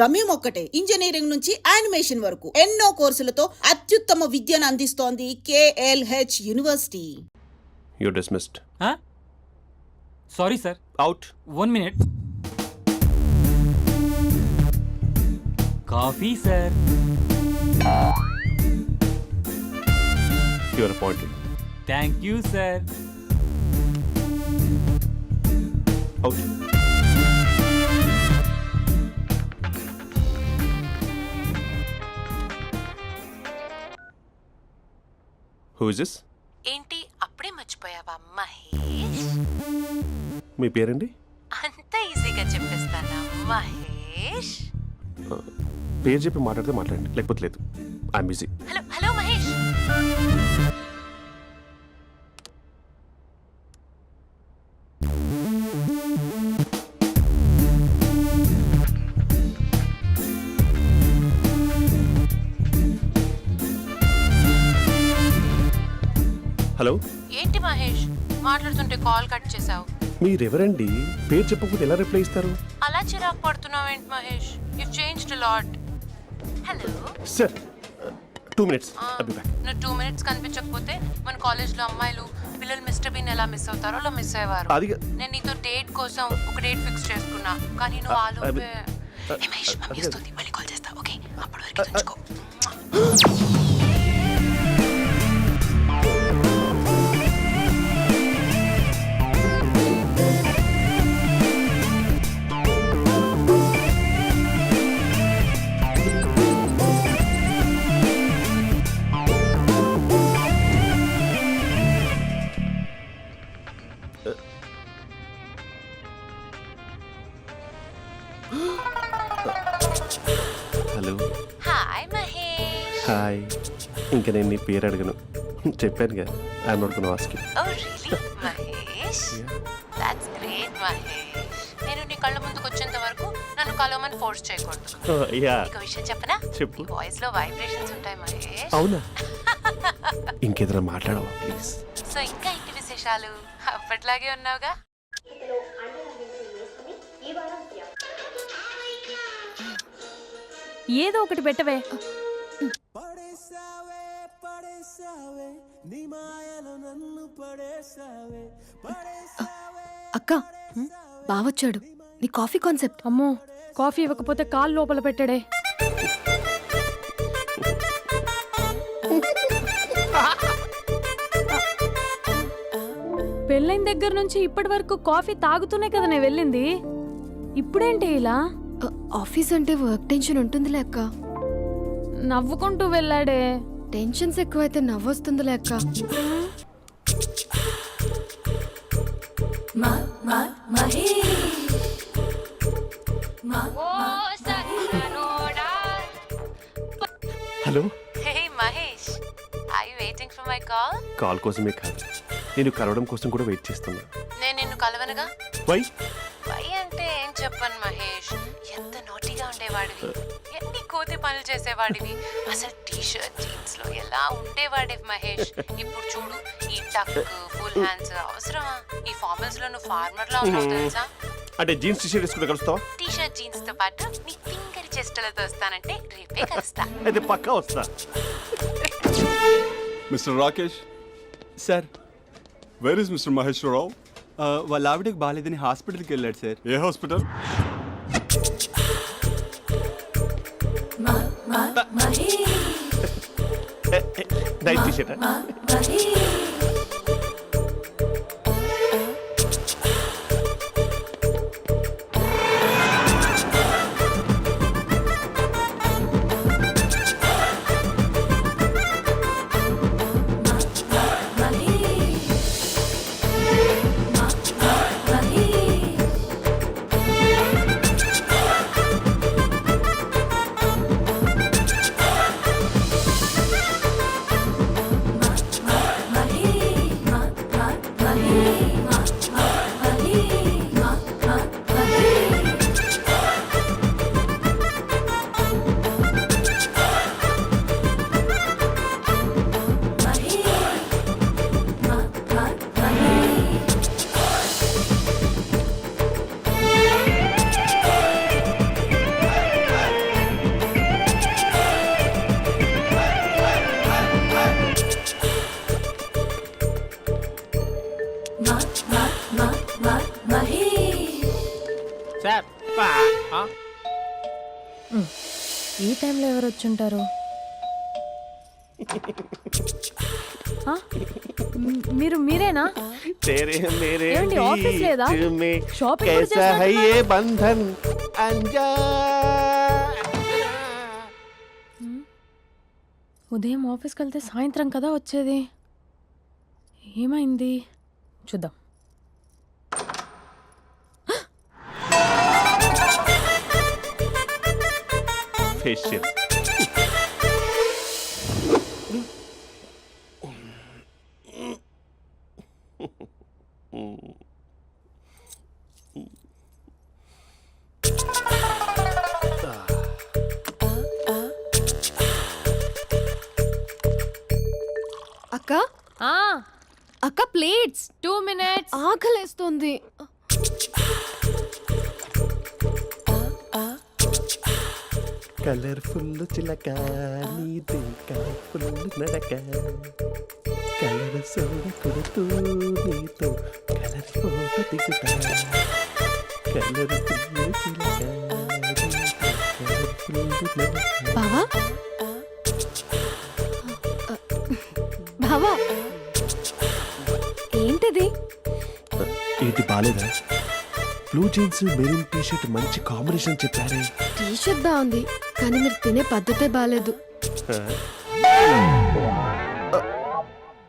గమ్యం ఒక్కటే, ఇంజనీరింగ్ నుంచి యానిమేషన్ వరకు ఎన్నో కోర్సులతో అత్యుత్తమ విద్యను అందిస్తోంది KLH university. You dismissed. Sorry sir. Out. 1 minute. Coffee sir. You are appointed. Thank you sir. Out. Who is this? ఏంటి అప్పుడే మర్చిపోయావా మహేష్? మీ పేరండి? అంత ఈజీగా చెప్పేస్తానా మహేష్? పేరు చెప్పి మాట్లాడితే మాట్లాడండి, లేకపోతే లేదు. I'm busy. Hello hello Mahesh. Hello. ఏంటి మహేష్ మాట్లాడుతుంటే కాల్ కట్ చేసావు? మీరెవరండి? పేరు చెప్పకపోతే ఎలా రిప్లై ఇస్తారు? అలా చిరాకు పడుతున్నావు ఏంటి Mahesh? You changed a lot. Hello sir 2 minutes. I'll be back. నువ్వు 2 minutes కనిపించకపోతే మన కాలేజ్లో అమ్మాయిలు పిల్లలు మిస్టర్ బీన్ ఎలా మిస్ అవుతారో అలా మిస్ అయ్యేవారు. అది నేను నీతో డేట్ కోసం ఒక డేట్ ఫిక్స్ చేసుకున్నా, కానీ నువ్వు ఆలోపే. మహేష్ మమ్మీ వస్తుంది, మళ్ళీ కాల్ చేస్తా. ఓకే, అప్పటి వరకు ఉంచుకో. హలో. హాయ్ మహేష్. హాయ్. ఇంకా నేను నీ పేరు అడగను, చెప్పాను కదా. I'm not gonna ask you. Oh really Mahesh? That's great Mahesh. నేను నీ కళ్ళ ముందుకు వచ్చేంత వరకు నన్ను కలవమని ఫోర్స్ చేయకూడదు. యా. ఒక విషయం చెప్పనా? చెప్పు. నీ వాయిస్ లో వైబ్రేషన్స్ ఉంటాయి మహేష్. అవునా? ఇంకేదైనా మాట్లాడవా ప్లీజ్? సో ఇంకా ఇంటి విశేషాలు అప్పట్లాగే ఉన్నావుగా? ఏదో ఒకటి పెట్టవే. అక్క బావొచ్చాడు. నీ కాఫీ కాన్సెప్ట్. అమ్మో, కాఫీ ఇవ్వకపోతే కాలు లోపల పెట్టాడే. పెళ్ళైన దగ్గర నుంచి ఇప్పటి వరకు కాఫీ తాగుతూనే కదా నేను వెళ్ళింది. ఇప్పుడేంటి ఇలా? ఆఫీస్ అంటే వర్క్ టెన్షన్ ఉంటుందిలే అక్క. నవ్వుకుంటూ వెళ్ళాడే. టెన్షన్స్ ఎక్కువైతే నవ్వొస్తుందిలే అక్క. Hello. Hey Mahesh, are you waiting for my call? Call కోసమే కాదు, నేను కలవడం కోసం కూడా వెయిట్ చేస్తున్నా. నేను నిన్ను కలవనుగా. వై? వై అంటే ఏం చెప్పను మహేష్, ఎంత నోటీగా ఉండేవాడివి, ఎన్ని కోతి పనులు చేసేవాడివి, అసలు టీ షర్ట్ జీన్స్ లో ఎలా ఉండేవాడివి మహేష్. ఇప్పుడు చూడు, ఈ టక్ ఫుల్ హ్యాండ్స్ అవసరమా? ఈ ఫార్మల్స్ లో నువ్వు ఫార్మర్ లా ఉన్నావు తెలుసా? అంటే జీన్స్ టీ షర్ట్ వేసుకుంటే కలుస్తావా? టీ షర్ట్ జీన్స్ తో పాటు నీ ఫింగర్ చెస్టలతో వస్తానంటే రేపే కలుస్తా. అయితే పక్కా వస్తా. Mister Rakesh sir, where is mister Maheshwara Rao? వాళ్ళ ఆవిడకి బాగాలేదని హాస్పిటల్కి వెళ్ళాడు సార్. ఏ హాస్పిటల్? Night T shirt. ఈ టైంలో ఎవరు వచ్చుంటారు? ఆ? మీరేనా? तेरे मेरे ఏమండి, ఆఫీస్ లేదా? बीच में షాపింగ్ కూడా कैसा है చేస్తున్నారు? ये बंधन अंजा ఉదయం ఆఫీస్కి వెళ్తే సాయంత్రం కదా వచ్చేది. ఏమైంది చూద్దాం. फेशियल అక్క ఆ, అక్క ప్లేట్స్ 2 minutes. ఆకలేస్తుంది. కలర్ఫుల్ చిలక నీదే కలర్ఫుల్ నడక కలర్ సోడి కొడుతూ నీతో కలర్ ఫోటో దిగుతా కలర్ఫుల్ చిలక కలర్ఫుల్ నడక. బావా బావా ఏంటిది? ఏంటి బాలేదా? Blue jeans maroon T shirt మంచి కాంబినేషన్ చెప్పారే. టీషర్ట్ బాగుంది కానీ మీరు తినే పద్ధతే బాగాలేదు.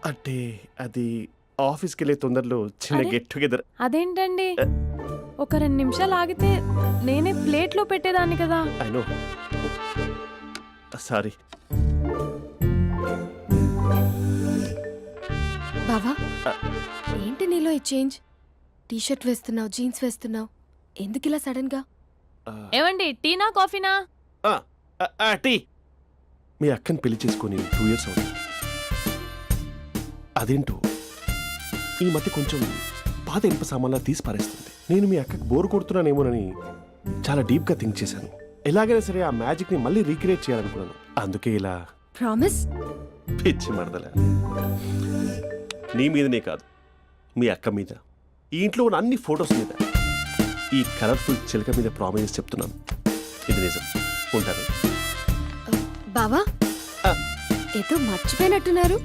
అంటే అది ఆఫీస్కి వెళ్ళే తొందరలో చిన్న అరే? Get together. అదేంటండి, ఒక 2 నిమిషాలు ఆగితే నేనే ప్లేట్లో పెట్టేదాన్ని కదా. I know, sorry. బావా ఏంటి నీలో ఈ చేంజ్? టీషర్ట్ వేస్తున్నావు, జీన్స్ వేస్తున్నావు, ఎందుకు ఇలా సడన్ గా? ఏమండి, టీనా కాఫీనా? టీ. మీ అక్కని పెళ్లి చేసుకొని 2 years అవుతుంది. అదేంటో ఈ మధ్య కొంచెం పాత ఇనుప సామాన్లా తీసి పారేస్తుంది. నేను మీ అక్కకి బోర్ కొడుతున్నానేమోనని చాలా డీప్గా థింక్ చేశాను. ఎలాగైనా సరే ఆ మ్యాజిక్ని మళ్ళీ రీక్రియేట్ చేయాలనుకున్నాను. అందుకే ఇలా ప్రామిస్? పిచ్చి మరదల. నీ మీదనే కాదు, మీ అక్క మీద, ఈ ఇంట్లో ఉన్న అన్ని ఫొటోస్ మీద, ఈ కలర్ఫుల్ చిలక మీద ప్రామిస్ చెప్తున్నాను. ఇది నిజం. ఉంటాను. బావా ఆ. ఏదో మర్చిపోయినట్టున్నారు.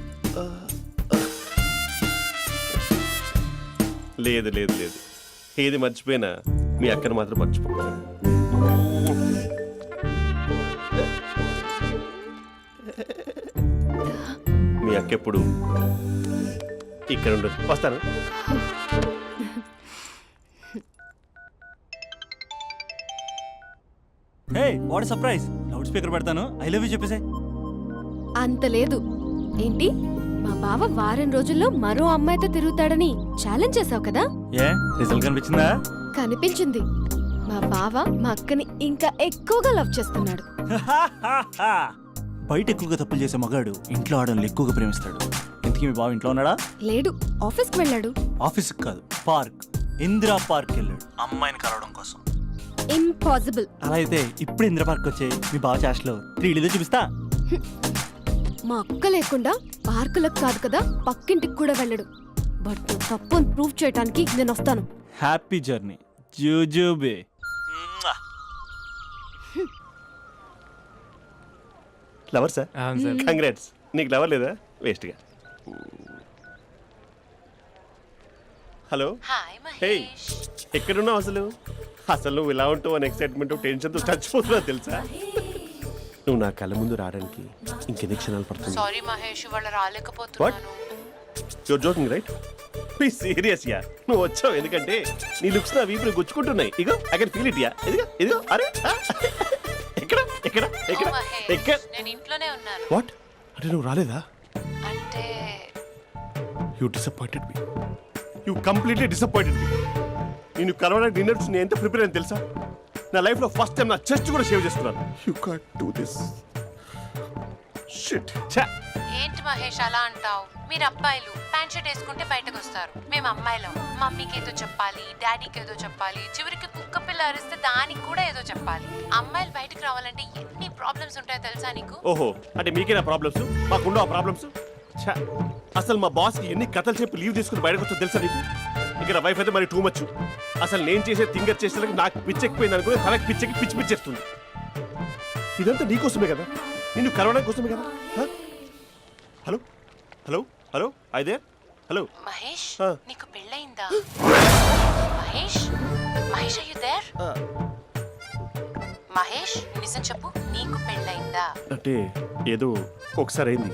లేదు లేదు లేదు, ఏది మర్చిపోయినా మీ అక్కను మాత్రం మర్చిపో. మీ అక్క ఎప్పుడు ఇక్కడ ఉండదు. వస్తాను. Hey what surprise. Loud speaker పెడతాను, ఐ లవ్ యూ చెప్పేసే. అంత లేదు. ఏంటి, మా బావ వారం రోజుల్లో మరో అమ్మాయితో తిరుగుతాడని ఛాలెంజ్ చేసావు కదా? ఏ రిజల్ట్ కనిపించిందా? కనిపించింది. మా బావ మా అక్కని ఇంకా ఎక్కువగా లవ్ చేస్తున్నాడు. బయట ఎక్కువగా తప్పులు చేసే మగాడు ఇంట్లో ఆడవాళ్ళు ఎక్కువగా ప్రేమిస్తాడు. ఇంతకీ మీ బావ ఇంట్లో ఉన్నాడా? లేడు, ఆఫీస్కి వెళ్ళాడు. ఆఫీస్కి కాదు, పార్క్, ఇందిరా పార్క్ వెళ్ళాడు అమ్మాయిని కలవడం కోసం. ఇంపాసిబుల్. అలా అయితే ఇప్పుడు ఇందిరా పార్క్ వచ్చే మీ బావ చాష్లో 3Dలో చూపిస్తా. మా అక్క లేకుండా పార్కులకు కాదు కదా పక్కింటికి కూడా వెళ్ళడు. బట్ నువ్వు తప్పు ప్రూవ్ చేయడానికి నేను వస్తాను. హ్యాపీ జర్నీ జూజూబే. Lover sir, congrats. నీకు లవర్ లేదా? వేస్ట్గా. హలో. Hi hey, Mahesh. ఎక్కడున్నావు అసలు? అసలు నువ్వు ఇలా ఉంటావు అని ఎక్సైట్మెంట్ టెన్షన్తో చచ్చిపోతున్నావు తెలుసా? నువ్వు నా కళ్ళ ముందు రావడానికి ఇంకెన్ని క్షణాలు పడుతుంది? సారీ మహేష్, ఇవాళ రాలేకపోతున్నాను. Your joking right? Please serious yeah. నువ్వు వచ్చావు ఎందుకంటే నీ లుక్స్ నా వీపుని గుచ్చుకుంటున్నాయి. ఇగో I can feel it yeah. ఇదిగో ఇదిగో. అరే ఎక్కడ ఎక్కడ ఎక్కడ ఓ మహేష్, ఎక్కడ? నేను ఇంట్లోనే ఉన్నాను. వాట్ అంటే నువ్వు రాలేదా? అంటే you disappointed me. You completely disappointed me. నేను కలవడానికి డిన్నర్స్ నేను ఎంత ప్రిపేర్ అని తెలుసా? నా లైఫ్లో ఫస్ట్ టైం నా చెస్ట్ కూడా సేవ్ చేస్తున్నాను. You can't do this. Shit. ఛా. ఏంటి మహేష్ అలా అంటావు? మీరు అబ్బాయిలు ప్యాంట్ షర్ట్ వేసుకుంటే బయటకు వస్తారు. మేము అమ్మాయిలం, మమ్మీకి ఏదో చెప్పాలి, డాడీకి ఏదో చెప్పాలి, చివరికి కుక్క పిల్ల అరిస్తే దానికి కూడా ఏదో చెప్పాలి. అమ్మాయిలు బయటకు రావాలంటే ఎన్ని ప్రాబ్లమ్స్ ఉంటాయో తెలుసా నీకు? ఓహో, అంటే మీకేనా ప్రాబ్లమ్స్? మాకుండా ఆ ప్రాబ్లమ్స్? ఛా. అసలు మా బాస్కి ఎన్ని కథలు చెప్పి లీవ్ తీసుకుని బయటకు వచ్చో తెలుసా నీకు? ఇక్కడ వైఫ్ అయితే మరి టూ మచ్. అసలు నేను చేసే థింగర్ చేసేందుకు నాకు పిచ్చెక్కిపోయింది అనుకుని తనకి పిచ్చెక్కి పిచ్చి పిచ్చేస్తుంది. ఇదంతా నీకోసమే కదా, నిన్ను కరోనా కోసమే కదా. హలో హలో హలో అయితే హలో మహేష్ ఆ. నీకు పెళ్ళయిందా? Mahesh Mahesh are you there? మహేష్ నిజం చెప్పు, నీకు పెళ్ళయిందా? అంటే ఏదో ఒకసారి అయింది,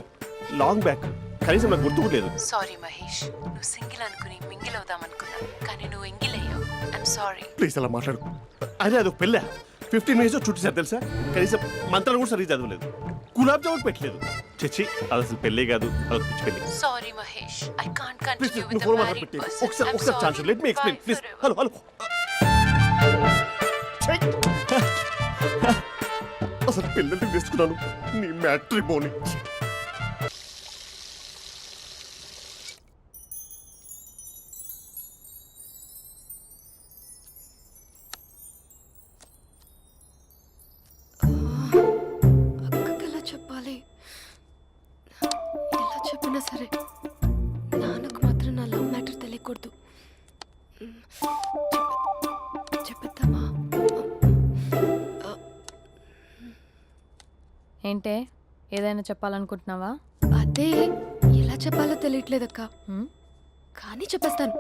లాంగ్ బ్యాక్, కనీసం నాకు గుర్తుకులేదు. సారీ మహేష్, నువ్వు సింగిల్ అనుకుని మింగిల్ అవుదాం అనుకున్నా, కానీ నువ్వు ఎంగిల్ అయ్యావు. I'm sorry. ప్లీజ్ అలా మాట్లాడు. అదే అదొక పెళ్ళా, 15 మినిట్స్ చుట్టేసారు తెలుసా. కనీసం మంత్రాలు కూడా సరిగ్గా చదవలేదు, గులాబ్ జామున్ పెట్టలేదు. చచ్చి అది అసలు పెళ్ళే కాదు, అదొక పిచ్చి పెళ్ళి. Sorry Mahesh, I can't please continue నువ్వు విత్ ఫోన్ ద మాట్లాడి మ్యారీడ్ పెట్టి పర్సన్. ఒకసారి chance let me explain please. Hello hello అసలు పిల్లల్ని తీసుకున్నాను నీ మ్యాట్రిమోని. అక్కకి ఎలా చెప్పాలి? ఎలా చెప్పినా సరే నాన్నకు మాత్రం నా లవ్ మ్యాటర్ తెలియకూడదు. చెప్పేద్దామా? ఏంటే ఏదైనా చెప్పాలనుకుంటున్నావా? అదే ఎలా చెప్పాలో తెలియట్లేదక్క, హ్మ్? కానీ చెప్పేస్తాను.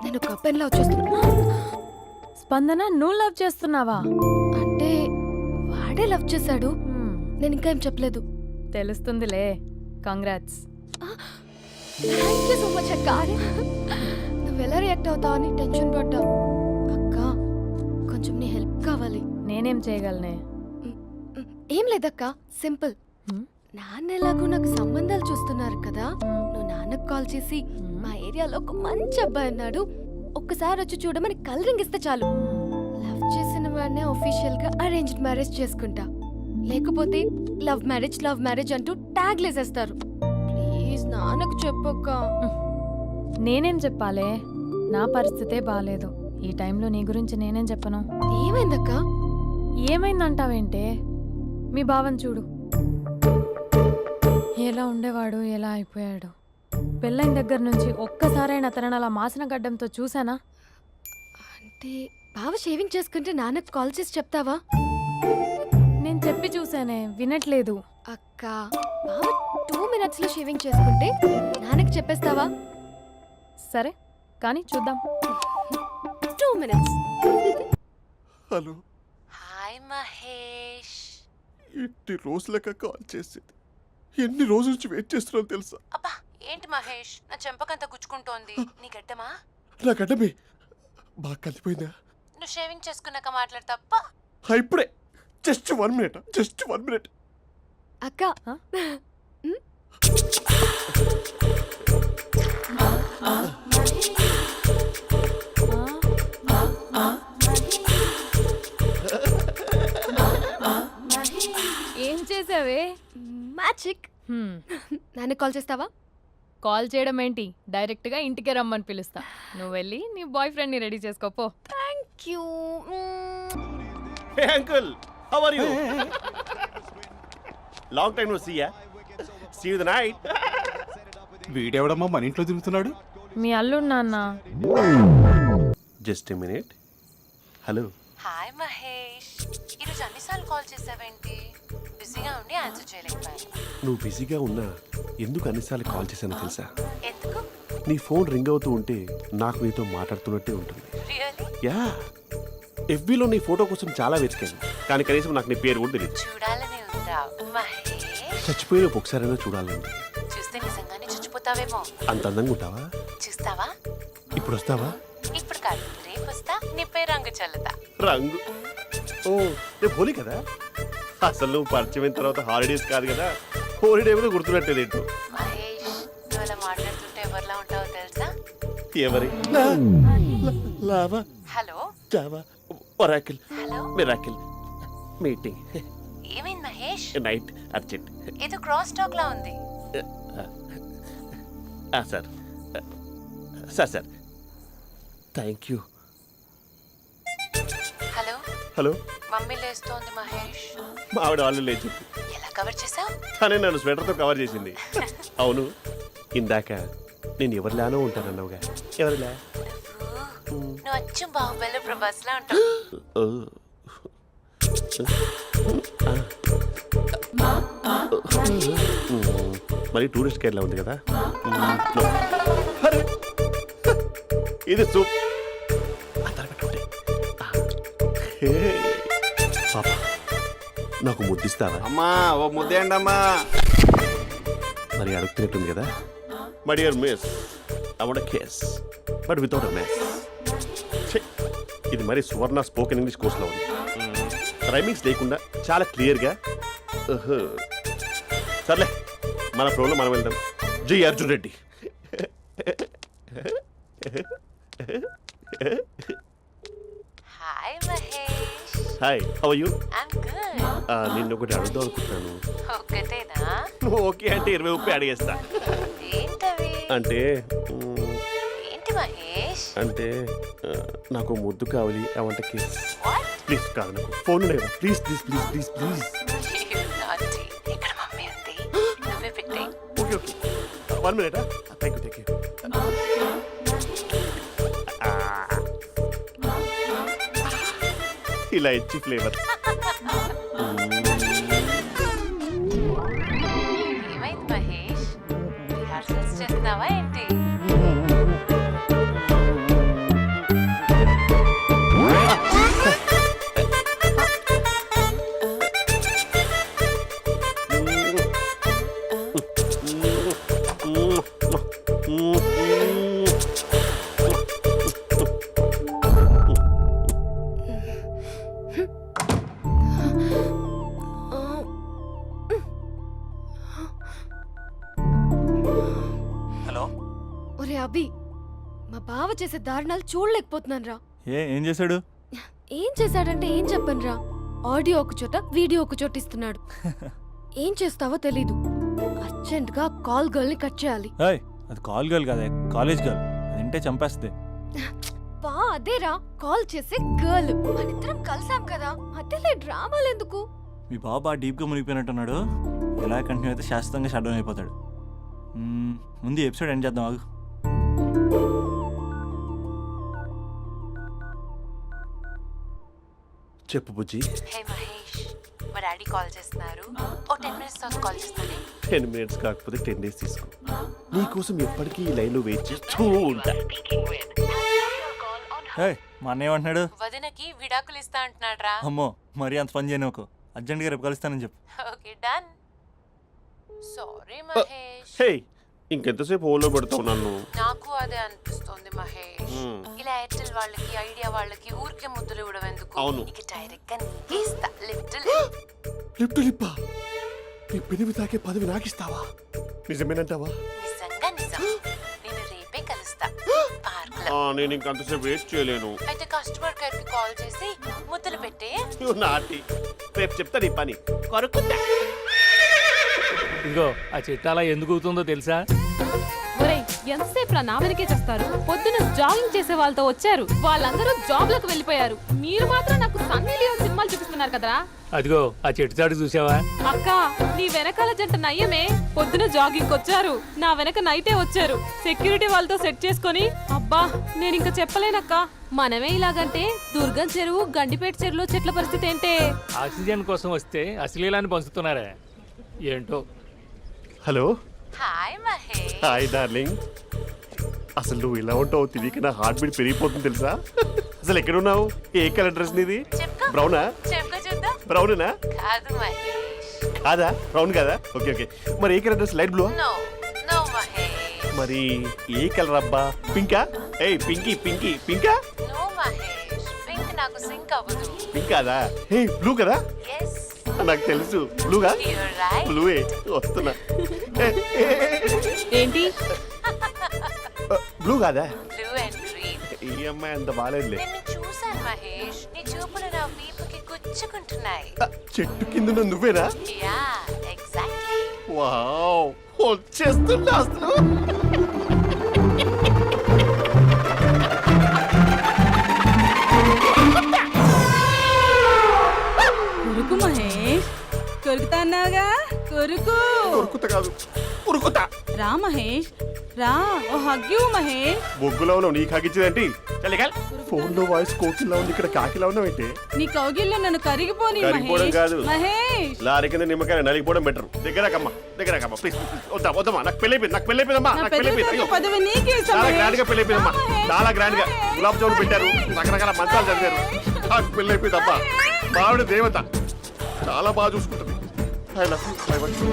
నేను ఒక అబ్బాయిని లవ్ చేస్తున్నా. స్పందన, నువ్వు లవ్ చేస్తున్నావా? అంటే వాడే లవ్ చేశాడు, హ్మ్, నేను ఇంకా ఏం చెప్పలేదు. తెలుస్తుందిలే. Congrats. Thank you so much అక్క. నువ్వు ఎలా రియాక్ట్ అవుతావు అని టెన్షన్ పడ్డా. అక్క కొంచెం నీ హెల్ప్ కావాలి. నేనేం చేయగలనే? ఏం లేదక్క, సింపుల్. హ్మ్? నాన్న ఎలాగో నాకు సంబంధాలు చూస్తున్నారు కదా, నువ్వు నాన్నకు కాల్ చేసి మా ఏరియాలో ఒక మంచి అబ్బాయి అన్నాడు, ఒక్కసారి వచ్చి చూడమని కలరింగ్ ఇస్తే చాలు. లవ్ చేసిన వాడినే ఒఫీషియల్ గా అరేంజ్డ్ మ్యారేజ్ చేసుకుంటా. లేకపోతే లవ్ మ్యారేజ్ అంటూ ట్యాగ్ లేసేస్తారు. ప్లీజ్ నాన్నకు చెప్పక్క. నేనేం చెప్పాలే? నా పరిస్థితే బాలేదు. ఈ టైంలో నీ గురించి నేనేం చెప్పను? ఏమైందక్క? ఏమైందంటావేంటే? మీ భావం చూడు, ఎలా ఉండేవాడు, ఎలా అయిపోయాడు. పెళ్ళైన దగ్గర నుంచి ఒక్కసారైనా తనని అలా మాసిన గడ్డంతో చూసానా? అంటే బావ షేవింగ్ చేసుకుంటే నాన్నకు కాల్ చేసి చెప్తావా? నేను చెప్పి చూసానే, వినట్లేదు. అక్క బావ 2 minutes లో షేవింగ్ చేసుకుంటే నాన్నకి చెప్పేస్తావా? సరే కానీ చూద్దాం. 2 minutes. Hello, hi Mahesh. ఎన్ని రోజులక కాల్ చేసేది, ఎన్ని రోజుల నుంచి వెయిట్ చేస్తున్నావు తెలుసా. అబ్బా ఏంటి మహేష్, నా చెంపకంత గుచ్చుకుంటోంది. నీ గడ్డమా? నా గడ్డమే బాగా కలిపోయిందా? నువ్వు షేవింగ్ చేసుకున్నాక మాట్లాడతాప్పా. ఇప్పుడే జస్ట్ 1 minute. అక్క Huh? ఏం చేసావే? మ్యాజిక్. నాన్నకి కాల్ చేస్తావా? కాల్ చేయడం ఏంటి, డైరెక్ట్గా ఇంటికే రమ్మని పిలుస్తా. నువ్వు వెళ్ళి నీ బాయ్ ఫ్రెండ్ని రెడీ చేసుకోపో. Thank you. Hey uncle, how are you? Long time no see yeah. See you the night. వీడెవడమ్మా మన ఇంట్లో తిరుగుతున్నాడు? మీ అల్లుడు నాన్న. Just a minute. Hello. Hi Mahesh, ఈరోజు అన్నిసార్లు కాల్ చేసావేంటి? బిజీగా ఉండి ఆన్సర్ చేయలేకపోయాను. నువ్వు బిజీగా ఉన్నా ఎందుకు అన్నిసార్లు కాల్ చేశానో తెలుసా? ఎందుకు? నీ ఫోన్ రింగ్ అవుతూ ఉంటే నాకు నీతో మాట్లాడుతున్నట్టే ఉంటుంది. రియల్లీ? యా, ఎఫ్బీలో నీ ఫోటో కోసం చాలా వెతికాను, కానీ కనీసం నాకు నీ పేరు కూడా తెలియదు. చూడాలని ఉందా మహేష్? చచ్చిపోయిన ఒకసారైనా చూడాలండి. చూస్తే నిజంగానే చచ్చిపోతావేమో. అంత అందంగా ఉంటావా? చూస్తావా? ఇప్పుడు వస్తావా? ఇప్పుడు కాదు, రేపు వస్తా, నీపై రంగు చల్లుతా. రంగు? ఓ రేపు హోలీ కదా. అసలు నువ్వు పరిచయం అయిన తర్వాత హాలిడేస్ కాదు కదా, హోలిడే కూడా గుర్తున్నట్టేది ఏంటో. మహేష్, నువ్వు అలా మాట్లాడుతుంటే ఎవరిలా ఉంటావో తెలుసా? ఎవరి? Lava, hello Java, Oracle, hello, miracle, meeting, ఏమైంది మహేష్? Night, urgent. ఏదో క్రాస్ టాక్ లా ఉంది. Sir sir thank you. Hello, hello, mummy లేస్తోంది మహేష్. మా ఆవిడ వాళ్ళు లేచి ఎలా కవర్ చేసావు? తనే నన్ను స్వెటర్తో కవర్ చేసింది. అవును, ఇందాక నేను ఎవరిలానో ఉంటానన్నావుగా, ఎవరిలా? నువ్వు అచ్చం బాహుబలి ప్రభాస్ లా ఉంటావు. మరి టూరిస్ట్ గైడ్లా ఉంది కదా. అరే, ఇది సూప్ పాప, నాకు ముద్దిస్తావా? అమ్మా ఓ ముద్దేయండి అమ్మా. మరి అడుగుతున్నట్టుంది కదా. My dear miss, I want kiss but without a miss. ఇది మరి సువర్ణ స్పోకెన్ ఇంగ్లీష్ కోర్సులో ఉంది. రైమింగ్స్ లేకుండా చాలా క్లియర్గా. సర్లే, మన ప్రోలో మనం వెళ్దాం. జై Arjun Reddy. Hi Mahesh. Hi, how are you? I'm good. నిన్ను ఒకటి అడుగుదాం అనుకుంటున్నాను. ఒక్కటేనా? నువ్వు ఓకే అంటే 20 రూపాయలు అడిగేస్తా. ఏంటవి? అంటే ఏంటి మహేష్? అంటే నాకు ముద్దు కావాలి. I want kiss. What? Please కాదు, నాకు ఫోన్ లేదా? Please please please please please. నాటి ఇక్కడ మమ్మీ ఉంది, నువ్వే పెట్టే. Okay okay, 1 minute. Thank you thank you. ఇలా ఇచ్చి ఫ్లేవర్. ఏమైంది మహేష్? రిహార్సల్స్ చేస్తున్నావా ఏంటి? హలో. ఒరే అభి, మా బావ చేసే దారుణాలు చూడలేకపోతున్నాను రా. ఏం చేశాడు? ఏం చేశాడంటే ఏం చెప్పను రా. ఆడియో ఒక చోట, వీడియో ఒక చోట ఇస్తున్నాడు. ఏం చేస్తావో తెలీదు. అర్జెంట్ గా కాల్ గర్ల్ ని కట్ చేయాలి. ఏయ్, అది కాల్ గర్ల్ కాదే, కాలేజ్ గర్ల్. అది వింటే చంపేస్తుంది. బా అదేరా, కాల్ చేసే గర్ల్. మనిద్దరం కలిసాం కదా, మధ్యలో డ్రామాలు ఎందుకు? మీ బాబా డీప్గా మునిగిపోయినట్టున్నాడు. ఇలా కంటిన్యూ అయితే శాశ్వతంగా షట్ డౌన్ అయిపోతాడు. ముందు ఎపిసోడ్ ఎండ్ చేద్దాం, ఆగు. చెప్పు బుజ్జి. హే మహేష్, మా డాడీ కాల్ చేస్తున్నారు. ఓ 10 minutes తర్వాత కాల్ చేస్తాను. 10 minutes కాకపోతే 10 days తీసుకో. నీకోసం ఎప్పటికీ ఈ లైన్లో వెయిట్ చేస్తూ ఉంటా. ఏయ్, మా అన్నయ్య ఏమంటున్నాడు? వదినకి విడాకులు ఇస్తా అంటున్నాడు రా. అమ్మో, మరీ అంత పని చేయను. ఒక అర్జెంట్గా రేపు కలుస్తానని చెప్పు. Okay done. సారీ మహేష్. హే, ఇంకెంతసేపు హోల్లో పెడతావు నన్ను? నాకు అదే అనిపిస్తుంది మహేష్. ఇలా ఎయిర్టెల్ వాళ్ళకి, ఐడియా వాళ్ళకి ఊరికే ముద్దులు ఇవ్వడం ఎందుకు? అవును. ఇక డైరెక్ట్ గా నీకే ఇస్తా. లిఫ్ట్ లిప్టు లిప్పా, నీ పెనివి తాకే పదవి నాకిస్తావా? నిజమేనంటావా? నిజంగా నిజం. నేను రేపే కలుస్తా పార్క్ లో. నేను ఇంకంతసేపు వెయిట్ చేయలేను. అయితే కస్టమర్ కేర్ కి కాల్ చేసి ముద్దులు పెట్టే. నువ్వు నాటి, రేపు చెప్తా నీ పని. కొరుకుందా? ఇదిగో ఆ చెట్టు అలా ఎందుకు అవుతుందో తెలుసా? ఒరేయ్, ఎంతసేపు నా వెనకే చేస్తారు? పొద్దున జాగింగ్ చేసే వాళ్ళతో వచ్చారు, వాళ్ళందరూ జాబ్లకు వెళ్ళిపోయారు. మీరు మాత్రం నాకు సన్నీ లియోన్ సినిమాలు చూపిస్తున్నారు కదరా. అదిగో ఆ చెట్టు చాటు చూసావా? అక్క, నీ వెనకాల జంట నయ్యమే. పొద్దున జాగింగ్ వచ్చారు, నా వెనక నైటే వచ్చారు. సెక్యూరిటీ వాళ్ళతో సెట్ చేసుకొని, అబ్బా నేను ఇంకా చెప్పలేనక్క. మనమే ఇలాగంటే దుర్గం చెరువు, గండిపేట చెరువులో చెట్ల పరిస్థితి ఏంటే? ఆక్సిజన్ కోసం వస్తే అశ్లీలాన్ని పంచుతున్నారా ఏంటో. Hello. Hi Mahesh. Hi darling. అసలు నువ్వు ఇలా ఉంటావు తెలియక నా హార్ట్ బీట్ పెరిగిపోతుంది తెలుసా? అసలు ఎక్కడున్నావు? ఏ కలర్ డ్రెస్ నీది? చెప్పుకో. బ్రౌనా? చెప్పుకో చూద్దాం. బ్రౌనేనా? కాదు మహేష్. కాదా? బ్రౌన్ కదా? Okay okay. మరి ఏ colour dress? Light blue? No no Mahesh. మరి ఏ కలర్ అబ్బా? పింకా? ఏయ్ పింకీ పింకీ పింకా? నో మహేష్, పింక్ నాకు సింక్ అవ్వదు. పింక్ కాదా? ఏ బ్లూ కదా? ఎస్, నాకు తెలుసు. బ్లూగా? You're right. బ్లూవే వస్తున్నా. ఏంటి? బ్లూ కాదా? Blue and green. ఈ అమ్మాయి అంత బాగాలేదులే. నిన్ను చూశాను మహేష్, నీ చూపులు నా వీపుకి గుచ్చుకుంటున్నాయి. చెట్టు కింద నువ్వేనా? Yeah exactly. వావ్, వచ్చేస్తున్నా అసలు. కొరుకు మహేష్, కొరుకుతా అన్నావుగా, కొరుకు. ఉరుకుత కాదు, ఉరుకుతా. రా మహేష్, రా ఓ హగ్ యూ మహేష్. బొగ్గులో ఉన్నావు నీకు హగిచ్చేదేంటి ఫోన్ లో వాయిస్ కోకిలా ఉంది, ఇక్కడ కాకిలా ఉన్నావు ఏంటి? నీ కౌగిల్లో నన్ను కరిగిపోని కరిగిపోవడం మహేష్. కాదు. మహేష్ లారీ కింద నిమ్మకాయ నలిగిపోవడం బెటర్. దగ్గరకమ్మా ప్లీజ్ వద్దమ్మా, నాకు పెళ్ళైపోయింది నా పెద్ద అయ్యో పదవి నీకే ఇస్తా చాలా మహేష్. గ్రాండ్ గా పెళ్ళైపోయిందమ్మా, చాలా గ్రాండ్ గా గులాబ్ జామున్ పెట్టారు, రకరకాల మంచాలు చదివారు. నాకు పెళ్ళైపోయిందమ్మా, మావిడ దేవత, చాలా బాగా చూసుకుంటుంది. I love you. I want you.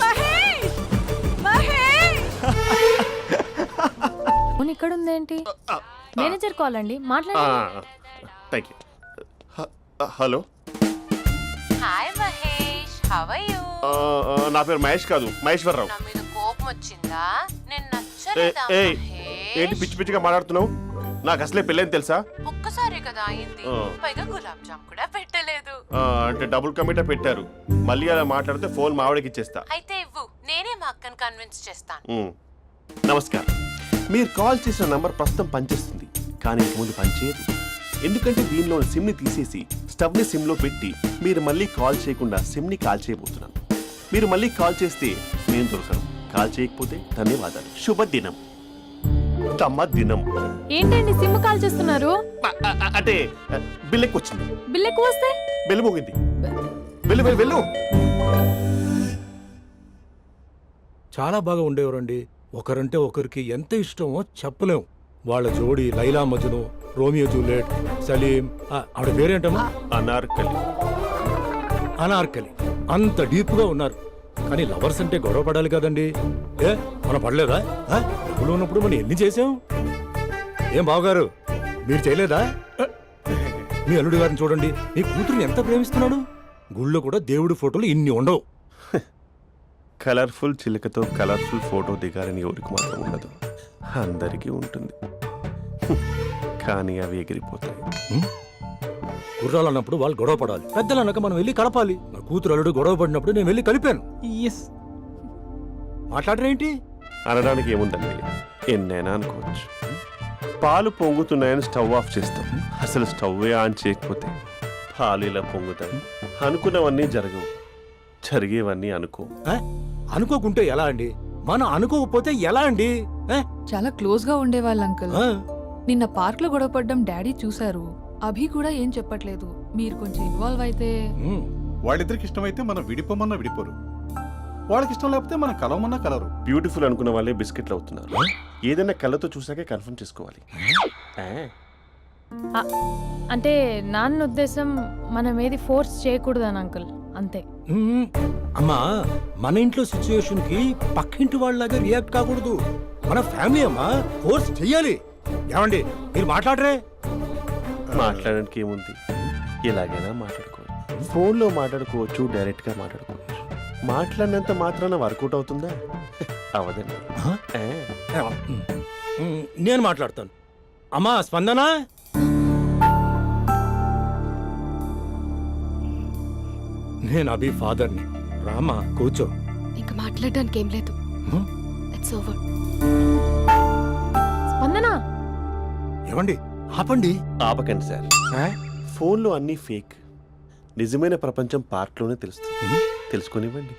Mahesh Mahesh phone ఇక్కడ ఉందేంటి? మేనేజర్ కాల్ అండి, మాట్లాడండి. Thank you. Hello, hi Mahesh, how are you? నా పేరు మహేష్ కాదు, మహేశ్వరరావు. నా మీద కోపం వచ్చిందా? నేను నచ్చలేదా ఏయ్, ఏంటి మహేష్? పిచ్చి పిచ్చిగా మాట్లాడుతున్నావు? నాకు అసలే పెళ్ళని తెలుసా? ఒక్కసారి కదా అయింది, ఆ. పైగా గులాబ్ జామ్ కూడా పెట్టలేదు. అంటే డబుల్ కమిటా పెట్టారు. మళ్ళీ అలా మాట్లాడితే ఫోన్ మావిడకి ఇచ్చేస్తా. అయితే ఇవ్వు, నేనే మా అక్కని కన్విన్స్ చేస్తాను. నమస్కారం, మీరు కాల్ చేసిన నంబర్ ప్రస్తుతం పనిచేస్తుంది, కానీ ఇంక ముందు పనిచేయదు. ఎందుకంటే దీనిలో సిమ్ని తీసేసి స్టవ్ని సిమ్లో పెట్టి మీరు మళ్ళీ కాల్ చేయకుండా సిమ్ని కాల్ చేయబోతున్నాను. మీరు మళ్ళీ కాల్ చేస్తే నేను దొరకను, కాల్ చేయకపోతే ధన్యవాదాలు. శుభదినం. తమ దినం. ఏంటండి సిమ్ కాల్ చేస్తున్నారు? అంటే బిల్ ఎక్కువ వచ్చింది. బిల్ ఎక్కువ వస్తే బెల్లు మోగింది. వెళ్ళు వెళ్ళు వెళ్ళు. చాలా బాగా ఉండేవారండి. ఒకరంటే ఒకరికి ఎంత ఇష్టమో చెప్పలేం. వాళ్ళ జోడి లైలా మజ్ను, రోమియో జూలియట్, సలీం, ఆవిడ పేరేంటమ్మా? అనార్కలి. అనార్కలి. అంత డీప్ గా ఉన్నారు. కానీ లవర్స్ అంటే గొడవ పడాలి కదండి. ఏ మనం పడలేదా? డబ్బులు ఉన్నప్పుడు మనం ఎన్ని చేసాం? ఏం బావగారు, మీరు చేయలేదా? మీ అల్లుడి గారిని చూడండి, మీ కూతురుని ఎంత ప్రేమిస్తున్నాడు. గుళ్ళో కూడా దేవుడి ఫోటోలు ఇన్ని ఉండవు. కలర్ఫుల్ చిలుకతో కలర్ఫుల్ ఫోటో దిగాలని ఎవరికి మాత్రం ఉండదు, అందరికీ ఉంటుంది. కానీ అవి ఎగిరిపోతాయి. గుర్రాలు అన్నప్పుడు వాళ్ళు గొడవ పడాలి, పెద్దలు అన్నాక మనం వెళ్ళి కలపాలి. నా కూతురు అల్లుడు గొడవ పడినప్పుడు నేను వెళ్ళి కలిపాను. మాట్లాడరేంటి? అనడానికి ఏముందండి, ఎన్నైనా అనుకోవచ్చు. పాలు పొంగుతున్నాయని స్టవ్ ఆఫ్ చేస్తాం, అసలు స్టవ్వే ఆన్ చేయకపోతే పాలు ఇలా పొంగుతాయి. అనుకున్నవన్నీ జరగవు, జరిగేవన్నీ అనుకో. అనుకోకుంటే ఎలా అండి? మనం అనుకోకపోతే ఎలా అండి? చాలా క్లోజ్ గా ఉండేవాళ్ళు అంకుల్. నిన్న పార్క్ లో గొడవ పడ్డం డాడీ చూశారు. అభి కూడా ఏం చెప్పట్లేదు. మీరు కొంచెం ఇన్వాల్వ్ అయితే. వాళ్ళిద్దరికి ఇష్టమైతే మనం విడిపోమన్నా విడిపోరు, వాళ్ళకి ఇష్టం లేకపోతే మనం కలవమన్నా కలరు. బ్యూటిఫుల్ అనుకున్న వాళ్ళే బిస్కెట్లు అవుతున్నారు. ఏదైనా కళ్ళతో చూసాకే కన్ఫర్మ్ చేసుకోవాలి. అంటే నాన్న ఉద్దేశం మనం ఏది ఫోర్స్ చేయకూడదని అంకుల్, అంతే. అమ్మా, మన ఇంట్లో సిచ్యుయేషన్ కి పక్కింటి వాళ్ళలాగా రియాక్ట్ కాకూడదు. మన ఫ్యామిలీ అమ్మా, ఫోర్స్ చెయ్యాలి. ఏమండి మీరు మాట్లాడరే? మాట్లాడడానికి ఏముంది, ఎలాగైనా మాట్లాడుకోవచ్చు. ఫోన్లో మాట్లాడుకోవచ్చు, డైరెక్ట్గా మాట్లాడుకోవచ్చు. మాట్లాడినంత మాత్రాన వర్కౌట్ అవుతుందా? అవదండి. నేను మాట్లాడతాను. అమ్మా స్పందన, నేను అభి ఫాదర్ని. రామా కూర్చో. ఇంకా మాట్లాడడానికి ఏం లేదు. It's over. స్పందన, ఏమండి ఆపండి. ఆపకండి సార్, ఫోన్లో అన్నీ ఫేక్. నిజమైన ప్రపంచం పార్ట్లోనే తెలుస్తుంది. తెలుసుకొనివ్వండి.